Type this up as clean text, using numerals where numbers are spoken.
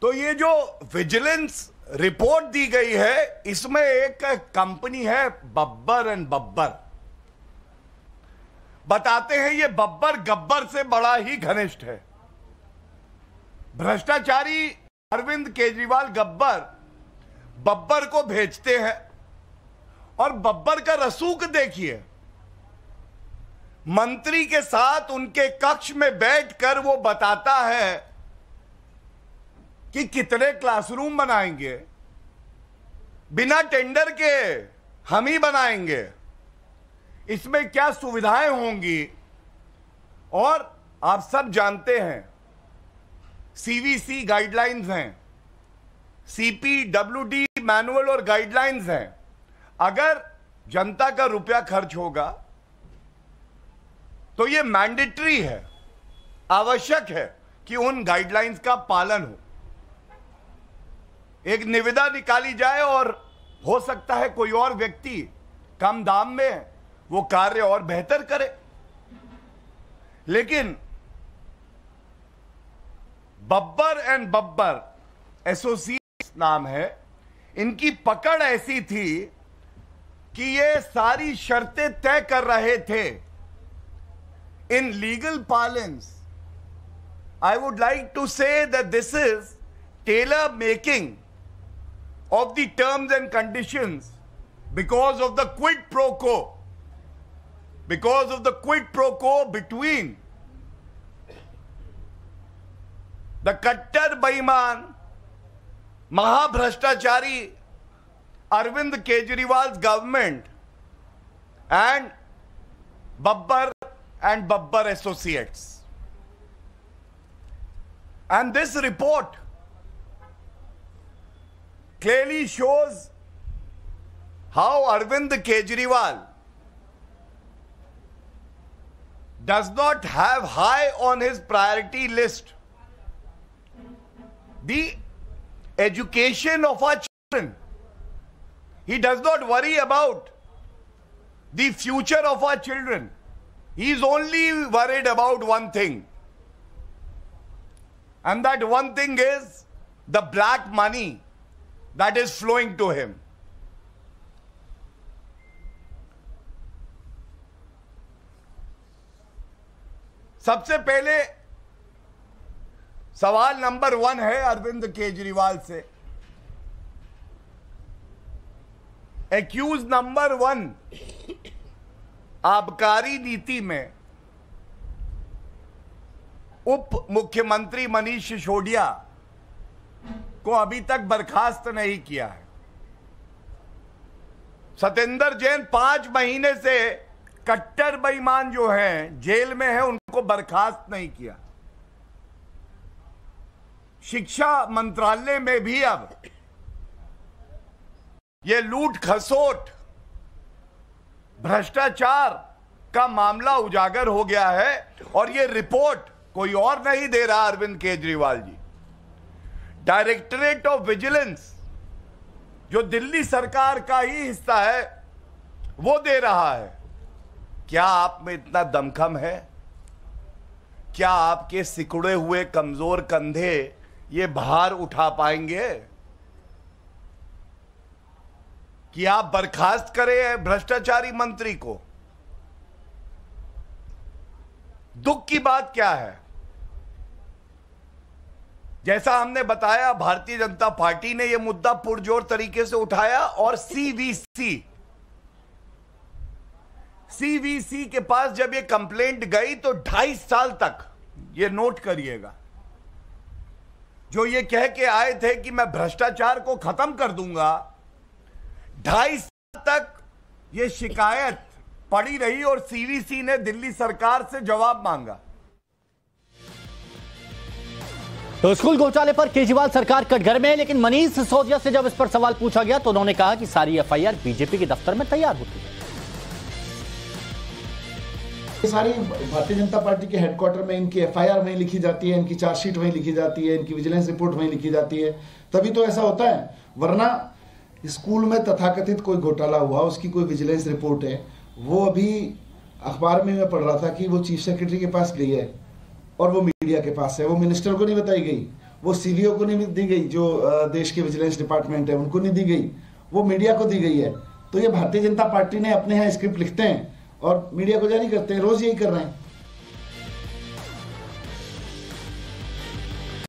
तो ये जो विजिलेंस रिपोर्ट दी गई है, इसमें एक कंपनी है बब्बर एंड बब्बर। बताते हैं ये बब्बर गब्बर से बड़ा ही घनिष्ठ है। भ्रष्टाचारी अरविंद केजरीवाल गब्बर बब्बर को भेजते हैं और बब्बर का रसूख देखिए। मंत्री के साथ उनके कक्ष में बैठकर वो बताता है कि कितने क्लासरूम बनाएंगे, बिना टेंडर के हम ही बनाएंगे, इसमें क्या सुविधाएं होंगी। और आप सब जानते हैं सीवीसी गाइडलाइंस हैं, सीपीडब्ल्यूडी मैनुअल और गाइडलाइंस हैं। अगर जनता का रुपया खर्च होगा तो यह मैंडेटरी है, आवश्यक है कि उन गाइडलाइंस का पालन हो। एक निविदा निकाली जाए और हो सकता है कोई और व्यक्ति कम दाम में वो कार्य और बेहतर करे, लेकिन बब्बर एंड बब्बर एसोसिएट्स नाम है, इनकी पकड़ ऐसी थी कि ये सारी शर्तें तय कर रहे थे। In legal parlance, I would like to say that this is tailor making of the terms and conditions because of the quid pro quo, because of the quid pro quo between the कट्टर बेईमान महाभ्रष्टाचारी Arvind Kejriwal government and Babbar and Babbar Associates. And this report clearly shows how Arvind Kejriwal does not have high on his priority list the education of our children. He does not worry about the future of our children. He is only worried about one thing, and that one thing is the black money that is flowing to him. सबसे पहले सवाल number 1 है अरविंद केजरीवाल से। Accused number 1, आबकारी नीति में उप मुख्यमंत्री मनीष सिसोदिया को अभी तक बर्खास्त नहीं किया है। सत्येंद्र जैन 5 महीने से कट्टर बेईमान जो हैं जेल में हैं, उनको बर्खास्त नहीं किया। शिक्षा मंत्रालय में भी अब यह लूट खसोट भ्रष्टाचार का मामला उजागर हो गया है, और यह रिपोर्ट कोई और नहीं दे रहा Arvind Kejriwal ji, directorate of vigilance जो दिल्ली सरकार का ही हिस्सा है वो दे रहा है। क्या आप में इतना दमखम है? क्या आपके सिकुड़े हुए कमजोर कंधे ये भार उठा पाएंगे कि आप बर्खास्त करें भ्रष्टाचारी मंत्री को? दुख की बात क्या है? जैसा हमने बताया, भारतीय जनता पार्टी ने यह मुद्दा पुरजोर तरीके से उठाया और सीवीसी के पास जब ये कंप्लेंट गई तो 2.5 साल तक, ये नोट करिएगा, जो ये कह के आए थे कि मैं भ्रष्टाचार को खत्म कर दूंगा, 2.5 साल तक ये शिकायत पड़ी रही और सीवीसी ने दिल्ली सरकार से जवाब मांगा। तो स्कूल घोटाले पर केजरीवाल सरकार कटघरे में है, लेकिन मनीष सिसोदिया से जब इस पर सवाल पूछा गया तो उन्होंने कहा कि सारी एफआईआर बीजेपी के दफ्तर में तैयार होती है। सारी भारतीय जनता पार्टी के हेडक्वार्टर में इनकी एफआईआर वहीं लिखी जाती है, इनकी चार्जशीट वहीं लिखी जाती है, इनकी विजिलेंस रिपोर्ट वहीं लिखी जाती है, तभी तो ऐसा होता है। वरना स्कूल में तथाकथित कोई घोटाला हुआ, उसकी कोई विजिलेंस रिपोर्ट है, वो अभी अखबार में मैं पढ़ रहा था कि वो चीफ सेक्रेटरी के पास गई है और वो मीडिया के पास है, वो मिनिस्टर को नहीं बताई गई, वो सीवीओ को नहीं दी गई, जो देश के विजिलेंस डिपार्टमेंट है उनको नहीं दी गई, वो मीडिया को दी गई है। तो ये भारतीय जनता पार्टी ने अपने यहाँ स्क्रिप्ट लिखते हैं और मीडिया को जारी करते हैं, रोज यही कर रहे हैं।